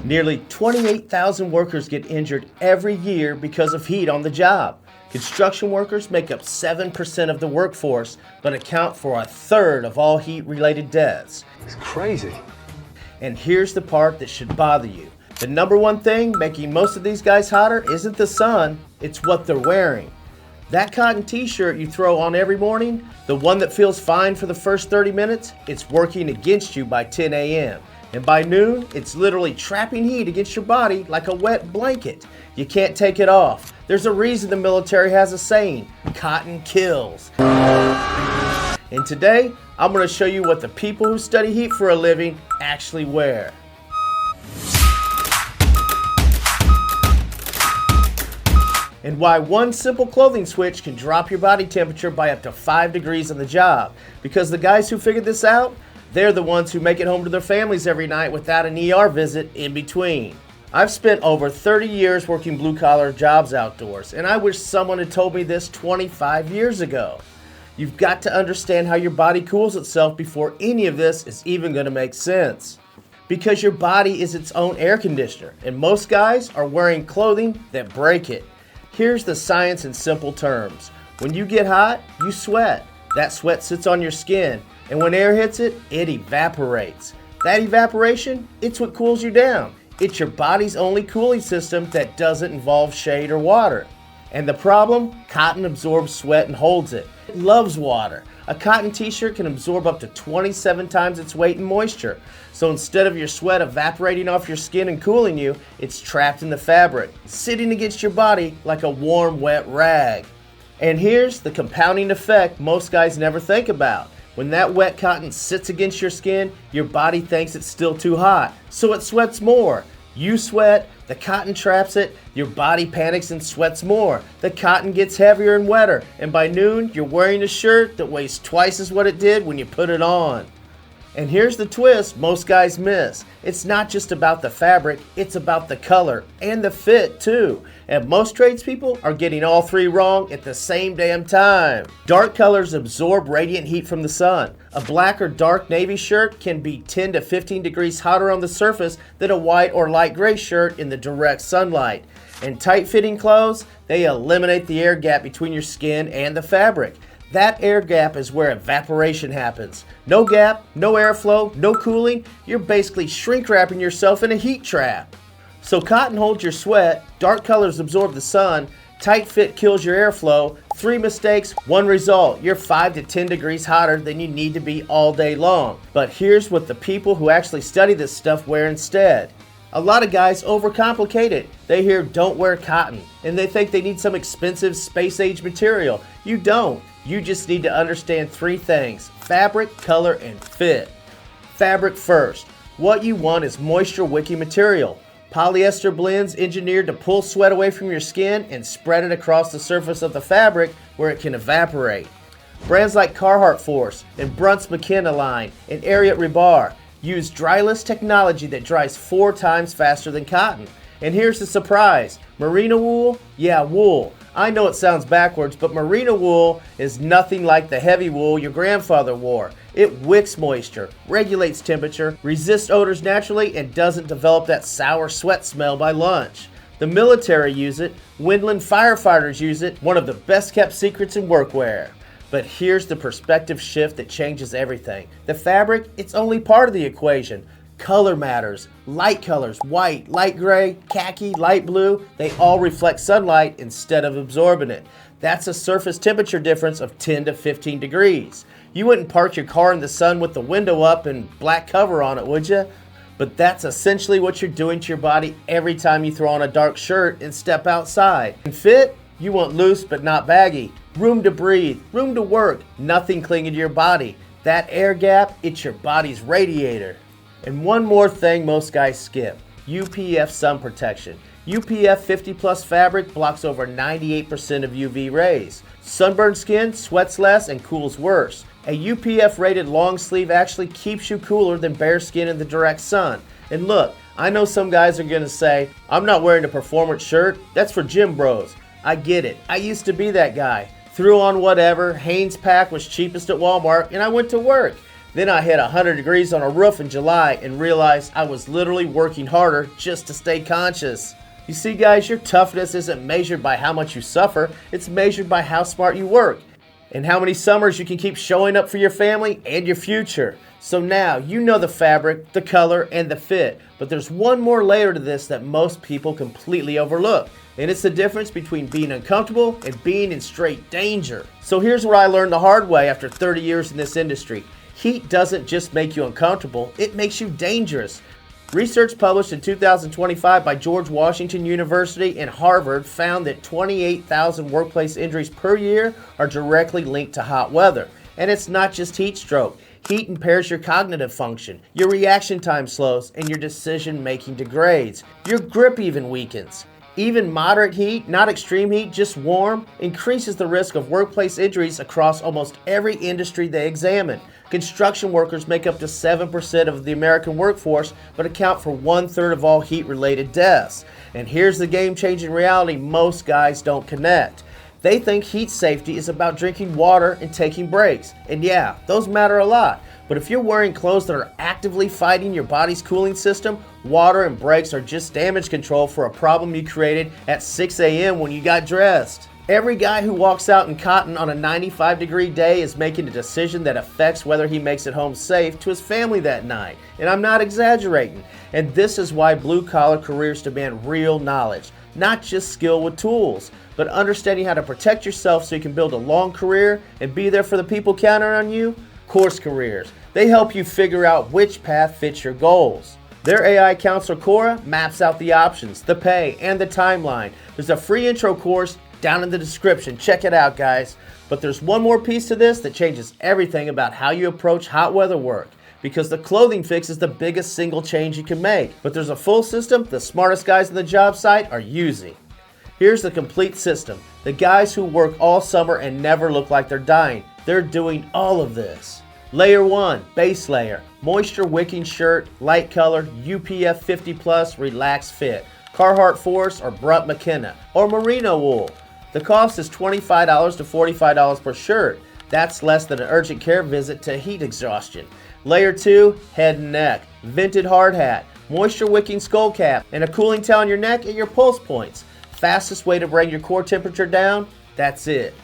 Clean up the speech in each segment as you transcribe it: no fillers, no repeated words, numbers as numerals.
Nearly 28,000 workers get injured every year because of heat on the job. Construction workers make up 7% of the workforce, but account for a third of all heat-related deaths. It's crazy. And here's the part that should bother you. The number one thing making most of these guys hotter isn't the sun, it's what they're wearing. That cotton t-shirt you throw on every morning, the one that feels fine for the first 30 minutes, it's working against you by 10 a.m. And by noon, it's literally trapping heat against your body like a wet blanket. You can't take it off. There's a reason the military has a saying, cotton kills. And today, I'm going to show you what the people who study heat for a living actually wear. And why one simple clothing switch can drop your body temperature by up to 5 degrees on the job. Because the guys who figured this out, they're the ones who make it home to their families every night without an ER visit in between. I've spent over 30 years working blue-collar jobs outdoors, and I wish someone had told me this 25 years ago. You've got to understand how your body cools itself before any of this is even going to make sense. Because your body is its own air conditioner, and most guys are wearing clothing that break it. Here's the science in simple terms. When you get hot, you sweat. That sweat sits on your skin, and when air hits it, it evaporates. That evaporation, it's what cools you down. It's your body's only cooling system that doesn't involve shade or water. And the problem? Cotton absorbs sweat and holds it. It loves water. A cotton t-shirt can absorb up to 27 times its weight in moisture. So instead of your sweat evaporating off your skin and cooling you, it's trapped in the fabric, sitting against your body like a warm, wet rag. And here's the compounding effect most guys never think about. When that wet cotton sits against your skin, your body thinks it's still too hot, so it sweats more. You sweat, the cotton traps it, your body panics and sweats more. The cotton gets heavier and wetter, and by noon, you're wearing a shirt that weighs twice as what it did when you put it on. And here's the twist most guys miss. It's not just about the fabric, it's about the color and the fit too. And most tradespeople are getting all three wrong at the same damn time. Dark colors absorb radiant heat from the sun. A black or dark navy shirt can be 10 to 15 degrees hotter on the surface than a white or light gray shirt in the direct sunlight. And tight-fitting clothes, they eliminate the air gap between your skin and the fabric. That air gap is where evaporation happens. No gap, no airflow, no cooling. You're basically shrink wrapping yourself in a heat trap. So cotton holds your sweat, dark colors absorb the sun, tight fit kills your airflow. 3 mistakes, 1 result. You're 5 to 10 degrees hotter than you need to be all day long. But here's what the people who actually study this stuff wear instead. A lot of guys overcomplicate it. They hear don't wear cotton, and they think they need some expensive space-age material. You don't. You just need to understand 3 things: fabric, color, and fit. Fabric first. What you want is moisture-wicking material. Polyester blends engineered to pull sweat away from your skin and spread it across the surface of the fabric where it can evaporate. Brands like Carhartt Force and Brunt's McKenna line and Ariat Rebar use dryless technology that dries 4 times faster than cotton. And here's the surprise. Merino wool? Yeah, wool. I know it sounds backwards, but merino wool is nothing like the heavy wool your grandfather wore. It wicks moisture, regulates temperature, resists odors naturally, and doesn't develop that sour sweat smell by lunch. The military use it, Windland firefighters use it, one of the best kept secrets in workwear. But here's the perspective shift that changes everything. The fabric, it's only part of the equation. Color matters. Light colors, white, light gray, khaki, light blue, they all reflect sunlight instead of absorbing it. That's a surface temperature difference of 10 to 15 degrees. You wouldn't park your car in the sun with the window up and black cover on it, would you? But that's essentially what you're doing to your body every time you throw on a dark shirt and step outside. And fit? You want loose but not baggy. Room to breathe, room to work, nothing clinging to your body. That air gap, it's your body's radiator. And one more thing most guys skip, UPF sun protection. UPF 50 plus fabric blocks over 98% of UV rays. Sunburned skin sweats less and cools worse. A UPF rated long sleeve actually keeps you cooler than bare skin in the direct sun. And look, I know some guys are going to say, I'm not wearing a performance shirt, that's for gym bros. I get it, I used to be that guy. Threw on whatever, Hanes pack was cheapest at Walmart, and I went to work. Then I hit 100 degrees on a roof in July and realized I was literally working harder just to stay conscious. You see guys, your toughness isn't measured by how much you suffer, it's measured by how smart you work and how many summers you can keep showing up for your family and your future. So now you know the fabric, the color, and the fit, but there's one more layer to this that most people completely overlook, and it's the difference between being uncomfortable and being in straight danger. So here's what I learned the hard way after 30 years in this industry. Heat doesn't just make you uncomfortable, it makes you dangerous. Research published in 2025 by George Washington University and Harvard found that 28,000 workplace injuries per year are directly linked to hot weather. And it's not just heat stroke. Heat impairs your cognitive function, your reaction time slows, and your decision making degrades. Your grip even weakens. Even moderate heat, not extreme heat, just warm, increases the risk of workplace injuries across almost every industry they examine. Construction workers make up to 7% of the American workforce, but account for 1/3 of all heat-related deaths. And here's the game-changing reality most guys don't connect. They think heat safety is about drinking water and taking breaks. And yeah, those matter a lot. But if you're wearing clothes that are actively fighting your body's cooling system, water and breaks are just damage control for a problem you created at 6 a.m. when you got dressed. Every guy who walks out in cotton on a 95-degree day is making a decision that affects whether he makes it home safe to his family that night. And I'm not exaggerating. And this is why blue-collar careers demand real knowledge, not just skill with tools, but understanding how to protect yourself so you can build a long career and be there for the people counting on you. Course Careers. They help you figure out which path fits your goals. Their AI counselor, Cora, maps out the options, the pay, and the timeline. There's a free intro course down in the description. Check it out, guys. But there's one more piece to this that changes everything about how you approach hot weather work, because the clothing fix is the biggest single change you can make. But there's a full system the smartest guys on the job site are using. Here's the complete system. The guys who work all summer and never look like they're dying. They're doing all of this. Layer 1, base layer, moisture-wicking shirt, light color, UPF 50+, relaxed fit, Carhartt Force or Brunt McKenna, or merino wool. The cost is $25 to $45 per shirt. That's less than an urgent care visit to heat exhaustion. Layer 2, head and neck, vented hard hat, moisture-wicking skull cap, and a cooling towel on your neck and your pulse points. Fastest way to bring your core temperature down? That's it.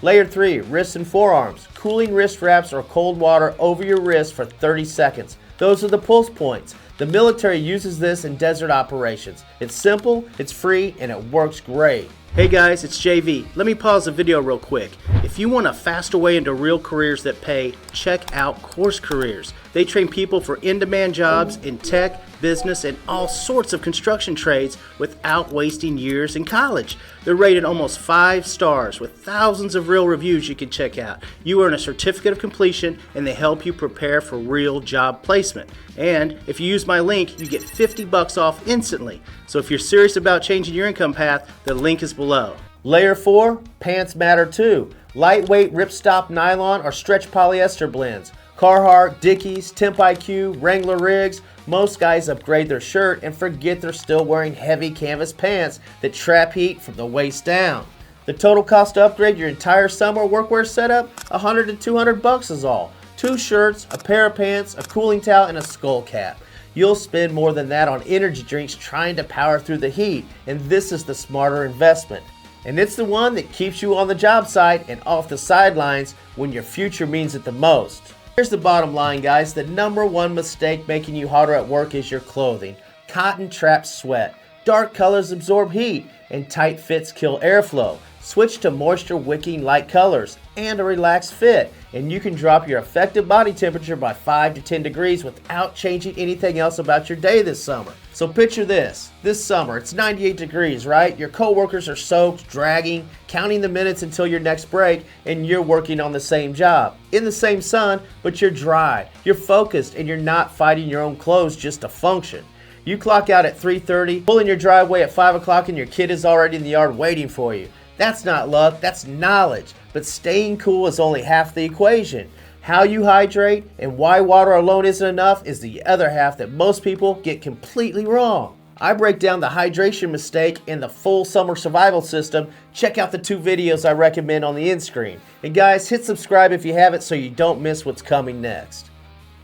Layer 3, wrists and forearms, cooling wrist wraps or cold water over your wrist for 30 seconds. Those are the pulse points. The military uses this in desert operations. It's simple, it's free, and it works great. Hey guys, it's JV. Let me pause the video real quick. If you want a faster way into real careers that pay, check out Course Careers. They train people for in-demand jobs in tech, business, and all sorts of construction trades without wasting years in college. They're rated almost 5 stars with thousands of real reviews you can check out. You earn a certificate of completion and they help you prepare for real job placement. And if you use my link, you get $50 off instantly. So if you're serious about changing your income path, the link is below. Layer 4, pants matter too. Lightweight ripstop nylon or stretch polyester blends. Carhartt, Dickies, Temp IQ, Wrangler rigs. Most guys upgrade their shirt and forget they're still wearing heavy canvas pants that trap heat from the waist down. The total cost to upgrade your entire summer workwear setup, $100 to $200 is all. 2 shirts, a pair of pants, a cooling towel, and a skull cap. You'll spend more than that on energy drinks trying to power through the heat, and this is the smarter investment. And it's the one that keeps you on the job site and off the sidelines when your future means it the most. Here's the bottom line, guys. The #1 mistake making you hotter at work is your clothing. Cotton traps sweat. Dark colors absorb heat, and tight fits kill airflow. Switch to moisture-wicking light colors and a relaxed fit, and you can drop your effective body temperature by 5 to 10 degrees without changing anything else about your day this summer. So picture this. This summer, it's 98 degrees, right? Your coworkers are soaked, dragging, counting the minutes until your next break, and you're working on the same job. In the same sun, but you're dry, you're focused, and you're not fighting your own clothes just to function. You clock out at 3:30, pull in your driveway at 5 o'clock, and your kid is already in the yard waiting for you. That's not luck, that's knowledge. But staying cool is only half the equation. How you hydrate and why water alone isn't enough is the other half that most people get completely wrong. I break down the hydration mistake and the full summer survival system. Check out the 2 videos I recommend on the end screen. And guys, hit subscribe if you haven't so you don't miss what's coming next.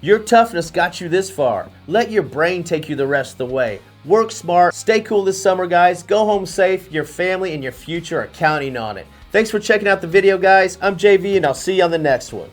Your toughness got you this far. Let your brain take you the rest of the way. Work smart, stay cool this summer, guys. Go home safe. Your family and your future are counting on it. Thanks for checking out the video, guys. I'm JV, and I'll see you on the next one.